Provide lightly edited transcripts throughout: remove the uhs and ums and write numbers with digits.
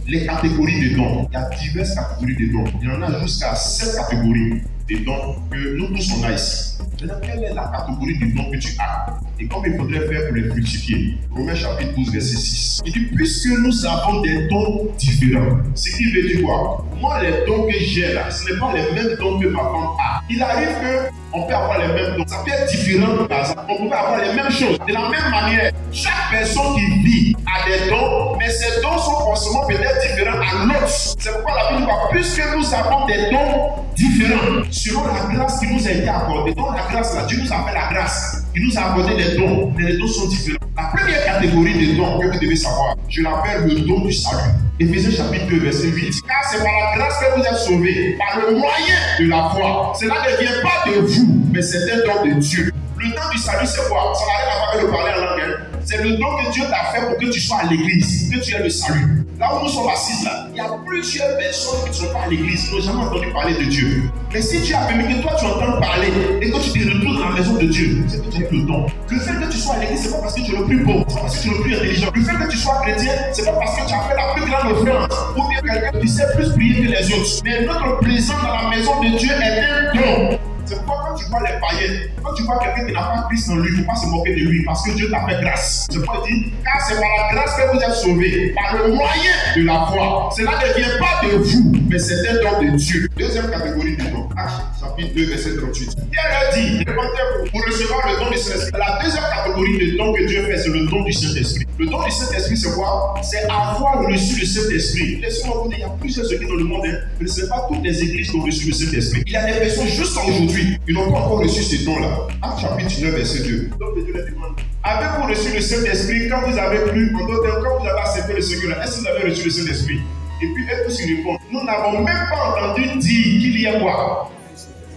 les catégories de dons. Il y a diverses catégories de dons. Il y en a jusqu'à 7 catégories de dons que nous tous on a ici. Maintenant, quelle est la catégorie de dons que tu as et comment il faudrait faire pour les fructifier? Romains chapitre 12, verset 6. Il dit, puisque nous avons des dons différents, ce qui veut dire quoi? Moi, les dons que j'ai là, ce n'est pas les mêmes dons que ma femme a. Il arrive qu'on peut avoir les mêmes dons. Ça peut être différent, par exemple. On peut avoir les mêmes choses. De la même manière, chaque personne qui vit a des dons, mais ces dons sont forcément peut-être différents à l'autre. C'est pourquoi la Bible dit, puisque nous avons des dons différents, selon la grâce qui nous a été accordée. Donc la grâce là, Dieu nous appelle la grâce. Il nous a accordé des dons, mais les dons sont différents. La première catégorie de dons que vous devez savoir, je l'appelle le don du salut. Éphésiens chapitre 2, verset 8. Car c'est par la grâce que vous êtes sauvés, par le moyen de la foi. Cela ne vient pas de vous, mais c'est un don de Dieu. Le don du salut, c'est quoi? Ça n'a rien à voir avec le parler en langue. C'est le don que Dieu t'a fait pour que tu sois à l'église, pour que tu aies le salut. Là où nous sommes assis là, il y a plusieurs personnes qui ne sont pas à l'église, qui n'ont jamais entendu parler de Dieu. Mais si Dieu a permis que toi tu entends parler et que tu te retrouves dans la maison de Dieu, c'est que tu as le don. Le fait que tu sois à l'église, c'est pas parce que tu es le plus beau, c'est pas parce que tu es le plus intelligent. Le fait que tu sois chrétien, c'est pas parce que tu as fait la plus grande offrande ou bien quelqu'un qui sait plus prier que les autres. Mais notre présence dans la maison de Dieu est un don. C'est pourquoi quand tu vois les païens, quand tu vois quelqu'un qui n'a pas Christ en lui, il ne faut pas se moquer de lui parce que Dieu t'a fait grâce. C'est pourquoi il dit, car c'est par la grâce que vous êtes sauvés, par le moyen de la foi. Cela ne vient pas de vous, mais c'est un don de Dieu. Deuxième catégorie de dons. Actes chapitre 2, verset 38. Pierre leur dit, répondez-vous pour recevoir le don du Saint-Esprit. La deuxième catégorie de dons que Dieu fait, c'est le don du Saint-Esprit. Le don du Saint-Esprit, c'est quoi? C'est avoir reçu le Saint-Esprit. Laissez-moi vous dire, il y a plusieurs églises dans le monde, mais ce n'est pas toutes les églises qui ont reçu le Saint-Esprit. Il y a des personnes juste aujourd'hui, ils n'ont pas encore reçu ce don-là. Acte chapitre 9, verset 2. Donc Dieu leur demande, avez-vous reçu le Saint-Esprit quand vous avez cru, en d'autres termes, quand vous avez accepté le Seigneur? Est-ce que vous avez reçu le Saint-Esprit? Et puis eux tous ils répondent, nous n'avons même pas entendu dire qu'il y a quoi?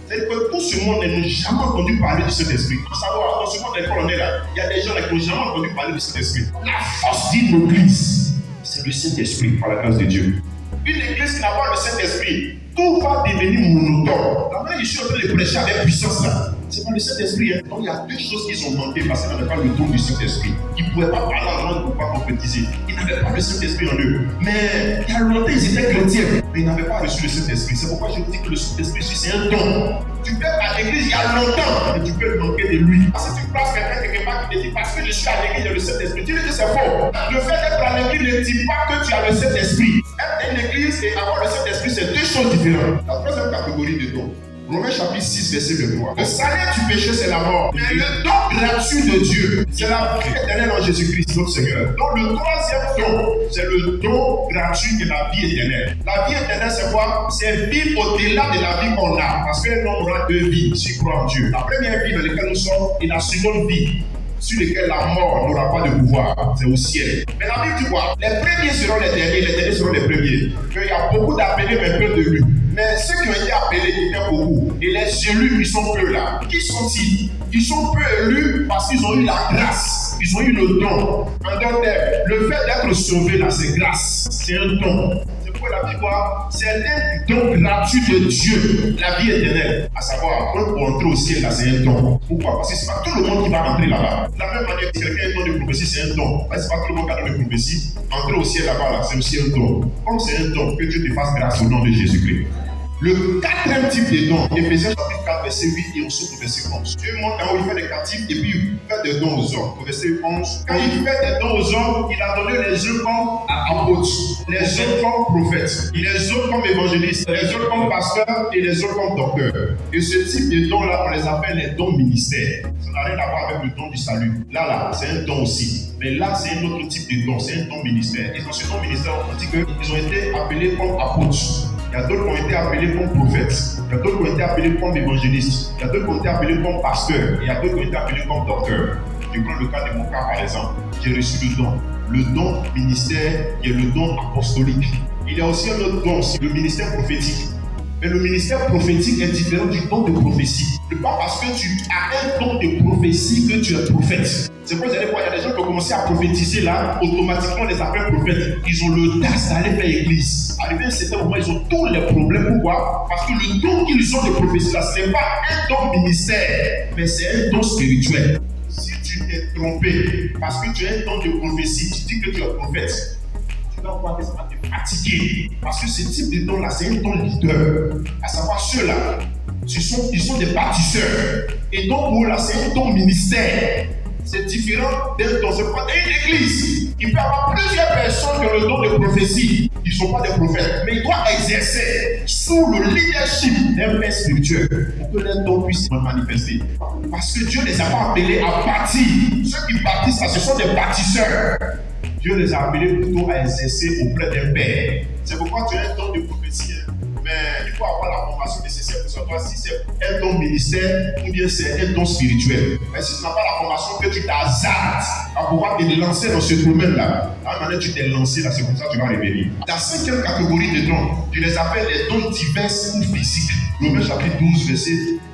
C'est-à-dire que tout ce monde n'a jamais entendu parler du Saint-Esprit. Il faut savoir, dans ce monde d'école, on est là. Il y a des gens qui n'ont jamais entendu parler du Saint-Esprit. La force d'une église, c'est le Saint-Esprit, par la grâce de Dieu. Une église qui n'a pas le Saint-Esprit, tout va devenir monotone. La manière je suis en train de prêcher avec puissance là, c'est pas le Saint-Esprit. Hein. Donc il y a deux choses qui ont manqué parce qu'ils n'avaient pas le don du Saint-Esprit. Ils ne pouvaient pas parler en langue pour ne pas prophétiser. Ils n'avaient pas le Saint-Esprit en eux. Mais il y a longtemps, ils étaient chrétiens, mais ils n'avaient pas reçu le Saint-Esprit. C'est pourquoi je vous dis que le Saint-Esprit, c'est un don. Tu peux être à l'église il y a longtemps, mais tu peux manquer de lui. Parce que tu places quelqu'un quelque part qui te dit parce que je suis à l'église, j'ai le Saint-Esprit. Tu dis que c'est faux. Le fait d'être à l'église ne dit pas que tu as le Saint-Esprit. Être à l'église et avoir le Saint-Esprit, c'est deux choses différentes. La troisième catégorie de dons. Romains chapitre 6, verset 23. Le salaire du péché, c'est la mort. Mais le don gratuit de Dieu, c'est la vie éternelle en Jésus-Christ, notre Seigneur. Donc le troisième don, c'est le don gratuit de la vie éternelle. La vie éternelle, c'est quoi? C'est vivre au-delà de la vie qu'on a. Parce qu'un homme aura deux vies, si il croit en Dieu. La première vie dans laquelle nous sommes et la seconde vie sur lesquelles la mort n'aura pas de pouvoir, c'est au ciel. Mais la Bible dit quoi? Les premiers seront les derniers seront les premiers. Il y a beaucoup d'appelés, mais peu d'élus. Mais ceux qui ont été appelés, il y a beaucoup. Et les élus, ils sont peu là. Qui sont-ils? Ils sont peu élus parce qu'ils ont eu la grâce. Ils ont eu le don. En d'autres termes, le fait d'être sauvé là, c'est grâce. C'est un don. C'est pourquoi la vie quoi? C'est un don gratuit de Dieu, la vie éternelle. À savoir, pour entrer au ciel là, c'est un don. Pourquoi? Parce que c'est pas tout le monde qui va rentrer là-bas. De la même manière, si quelqu'un a un don de prophétie, c'est un don. C'est pas tout le monde qui a un don de prophétie. Entrer au ciel là-bas, là, c'est aussi un don. Comme c'est un don, que Dieu te fasse grâce au nom de Jésus-Christ. Le quatrième type de don, Éphésiens chapitre 4, verset 8 et ensuite au verset 11. Dieu montre là où il fait des captifs et puis il fait des dons aux hommes. Au verset 11, quand il fait des dons aux hommes, il a donné les uns comme apôtres, les autres comme prophètes, les autres comme évangélistes, les autres comme pasteurs et les autres comme docteurs. Et ce type de dons-là, on les appelle les dons ministères. Ça n'a rien à voir avec le don du salut. Là, c'est un don aussi. Mais là, c'est un autre type de don, c'est un don ministère. Et dans ce don ministère, on dit qu'ils ont été appelés comme apôtres. Il y a d'autres qui ont été appelés comme prophètes. Il y a d'autres qui ont été appelés comme évangélistes. Il y a d'autres qui ont été appelés comme pasteurs. Et il y a d'autres qui ont été appelés comme docteurs. Je prends le cas de mon cas par exemple. J'ai reçu le don. Le don ministère et le don apostolique. Il y a aussi un autre don, c'est le ministère prophétique. Mais le ministère prophétique est différent du don de prophétie. Ce n'est pas parce que tu as un don de prophétie que tu es prophète. C'est pour ça qu'il y a des gens qui ont commencé à prophétiser là, automatiquement on les appelle prophètes. Ils ont l'audace d'aller faire l'église. Arrivé à un certain moment, ils ont tous les problèmes. Pourquoi? Parce que le don qu'ils ont de prophétie là, ce n'est pas un don ministère, mais c'est un don spirituel. Si tu t'es trompé parce que tu as un don de prophétie, tu dis que tu es prophète. tu vas voir que ça va te fatiguer. Parce que ce type de don-là, c'est un don leader. À savoir ceux-là, ils sont des bâtisseurs. Et donc pour eux, là, c'est un don ministère. C'est différent d'un don. C'est pas une église. Il peut y avoir plusieurs personnes qui ont le don de prophétie. Ils ne sont pas des prophètes. Mais ils doivent exercer sous le leadership d'un père spirituel pour que leur don puisse se manifester. Parce que Dieu ne les a pas appelés à bâtir. Ceux qui bâtissent, ce sont des bâtisseurs. Dieu les a appelés plutôt à exercer auprès d'un père. C'est pourquoi tu as un don de prophétie. Mais il faut avoir la formation nécessaire pour savoir si c'est un don ministère ou bien c'est un don spirituel. Mais si tu n'as pas la formation, que tu t'hasardes à pouvoir te lancer dans ce domaine-là. La manière tu t'es lancé là, c'est comme ça que tu vas revenir. La cinquième catégorie de dons, tu les appelles les dons divers ou physiques. Romains chapitre 12, verset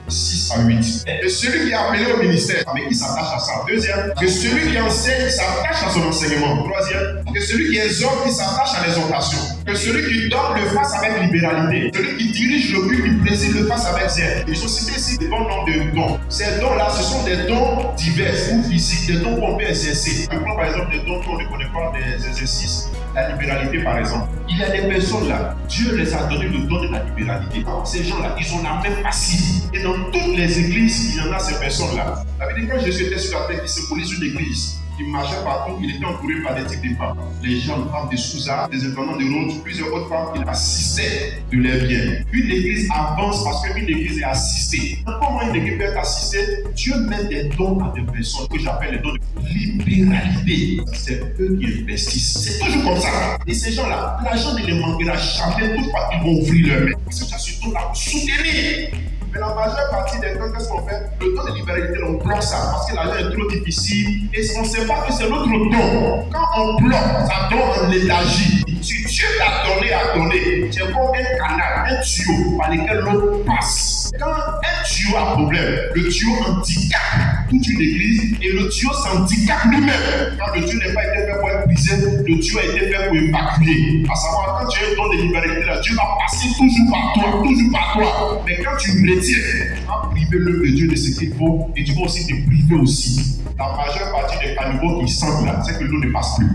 6 à 8. Et celui qui est appelé au ministère, mais qui s'attache à ça. Deuxième, que celui qui enseigne s'attache à son enseignement. Troisième, que celui qui exhorte, qui s'attache à l'exhortation. Que celui qui donne le fasse avec libéralité. Celui qui dirige le but du plaisir le fasse avec zèle. Ils sont cités ici des bons noms de dons. Ces dons-là, ce sont des dons divers ou physiques, des dons qu'on peut exercer. Je prends par exemple des dons qu'on ne connaît pas, des exercices. La libéralité par exemple. Il y a des personnes là, Dieu les a donné le don de la libéralité. Ces gens-là, ils ont la même passive. Et dans toutes les églises, il y en a ces personnes-là. La Bible, quand Jésus était sur la terre, il symbolise une église. Il marchait partout, il était entouré par des types de femmes. Les gens, les femmes de Sousa, des intendants de Rhodes, plusieurs autres femmes, ils assistaient de leurs biens. Une église avance parce qu'une église est assistée. Comment une église peut être assistée? Dieu met des dons à des personnes que j'appelle les dons de libéralité. C'est eux qui investissent. C'est toujours comme ça. Et ces gens-là, l'argent ne les manquera jamais toutefois qu'ils vont ouvrir leurs mains. Parce que ça se tourne là pour soutenir. Mais la majeure partie des temps, qu'est-ce qu'on fait? Le don de libéralité, on bloque ça parce que l'argent est trop difficile et on ne sait pas que c'est notre don. Quand on bloque, ça donne en léthargie. Si Dieu t'a donné à donner, c'est comme un canal, un tuyau par lequel l'eau passe. Quand un tuyau a problème, le tuyau handicape toute une église et le tuyau s'handicape lui-même. Quand le tuyau n'est pas été fait pour être brisé, le tuyau a été fait pour évacuer. À savoir, quand tu as un don de libéralité, là, Dieu va passer toujours par toi. Mais quand tu retiens, tu vas priver l'œuvre de Dieu de ce qu'il faut et tu vas aussi te priver aussi. La majeure partie des caniveaux qui sentent là, c'est que l'eau ne passe plus.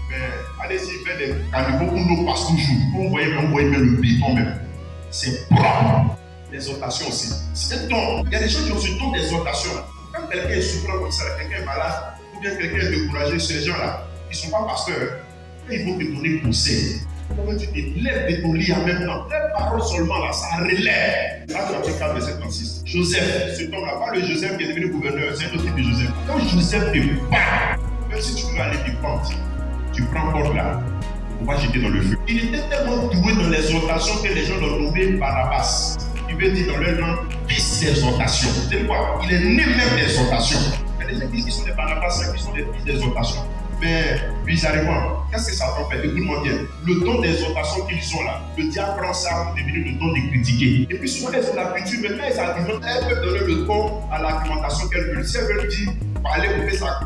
Mais allez-y, faire des caniveaux où l'eau passe toujours. On voyait même le béton même. C'est propre. L'exhortation aussi. C'est un don. Il y a des gens qui ont ce don d'exhortation. Quand quelqu'un est souffrant comme ça, quelqu'un est malade, ou bien quelqu'un est découragé, ces gens-là, ils ne sont pas pasteurs. Ils vont te donner conseil. Comment tu te lèves de ton lit en même temps? Les paroles seulement là, ça relève. Là, chapitre 4, verset 36. Joseph, ce homme-là, pas le Joseph qui est devenu gouverneur, c'est un autre type de Joseph. Quand Joseph te parle, même si tu veux aller te pendre, tu prends porte là, on va jeter dans le feu. Il était tellement doué dans l'exhortation que les gens l'ont nommé Barnabas. Il veut dire dans leur langue, fils d'exhortation. C'est quoi? Il est né même d'exhortation. Il y a des gens qui disent qu'ils sont des Barnabas, qui sont des fils d'exhortation. Mais bizarrement, qu'est-ce que ça t'en fait? Écoute-moi bien. Le don d'exhortation qu'ils ont là, le diable prend ça pour devenir le don de critiquer. Et puis souvent, elles ont l'habitude, maintenant elles argumentent, elles peuvent donner le ton à l'argumentation qu'elles veulent. Si elles veulent dire, parler pour que ça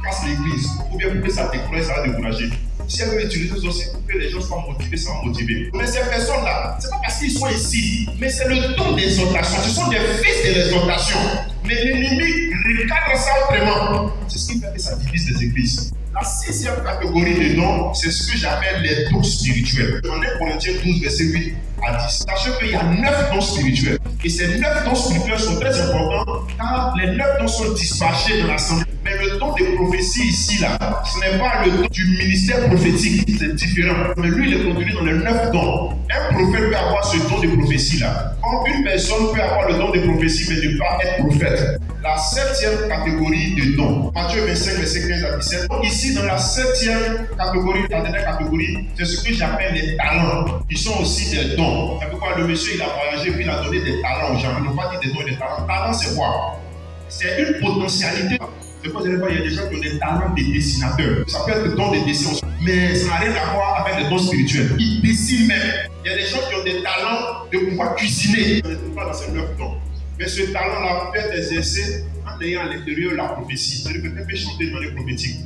casse l'église, ou bien pour que ça décourage, ça va décourager. Si elles veulent utiliser ça aussi pour que les gens soient motivés, ça va motiver. Mais ces personnes-là, c'est pas parce qu'ils sont ici, mais c'est le don d'exhortation. Ce sont des fils de l'exhortation. Mais l'ennemi recadre ça autrement. C'est ce qui fait que ça divise les églises. La sixième catégorie de dons, c'est ce que j'appelle les dons spirituels. En 1 Corinthiens 12, verset 8 à 10. Sachez qu'il y a 9 dons spirituels. Et ces 9 dons spirituels sont très importants car les 9 dons sont dispatchés dans l'assemblée. Mais le don de prophétie ici, là, ce n'est pas le don du ministère prophétique, c'est différent. Mais lui, il est contenu dans les 9 dons. Un prophète peut avoir ce don de prophétie-là. Quand une personne peut avoir le don de prophétie, mais ne pas être prophète. La septième catégorie de dons, Matthieu 25, verset 15 à 17. Donc ici, dans la septième catégorie, la dernière catégorie, c'est ce que j'appelle les talents. Ils sont aussi des dons. C'est pourquoi le monsieur, il a voyagé, puis il a donné des talents aux gens. Il n'a pas dit des dons et des talents. Talent, c'est quoi? C'est une potentialité. C'est pourquoi vous allez voir, il y a des gens qui ont des talents de dessinateurs. Ça peut être le don de dessin aussi. Mais ça n'a rien à voir avec les dons spirituels. Ils dessinent même. Il y a des gens qui ont des talents de pouvoir cuisiner. On ne trouve pas dans ces 9 dons. Mais ce talent-là peut être exercé en ayant à l'intérieur la prophétie. C'est-à-dire que quelqu'un peut chanter dans les prophétiques.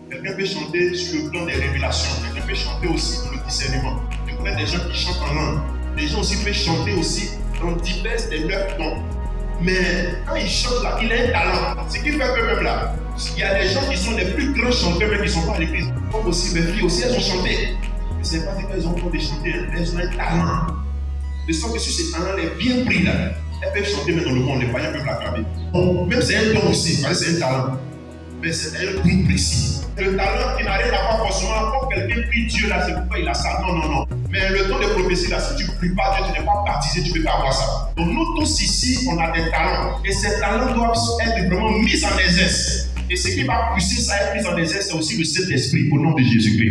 Quelqu'un peut chanter sur le plan des révélations. Quelqu'un peut chanter aussi dans le discernement. Je connais des gens qui chantent en langue. Les gens aussi peuvent chanter aussi dans divers des 9 dons. Mais quand il chante là, il a un talent. Ce qui fait que même là, Il y a des gens qui sont les plus grands chanteurs, mais qui ne sont pas à l'église. Comme aussi mes filles aussi, elles ont chanté. Mais ce n'est pas qu'elles ont peur de chanter, elles ont un talent. De sorte que si ce talent est bien pris là, elles peuvent chanter même dans le monde, les païens peuvent l'acclamer. Même c'est un don aussi, parce que c'est un talent. Mais c'est un groupe précis. Le talent qui n'a rien à voir forcément, quand quelqu'un prie Dieu là, c'est pourquoi il a ça. Non, non, non. Mais le don de prophétie là, si tu ne pries pas Dieu, tu n'es pas baptisé, tu ne peux pas avoir ça. Donc nous tous ici, on a des talents. Et ces talents doivent être vraiment mis en exerce. Et ce qui va pousser ça à être mis en exerce, c'est aussi le Saint-Esprit au nom de Jésus-Christ.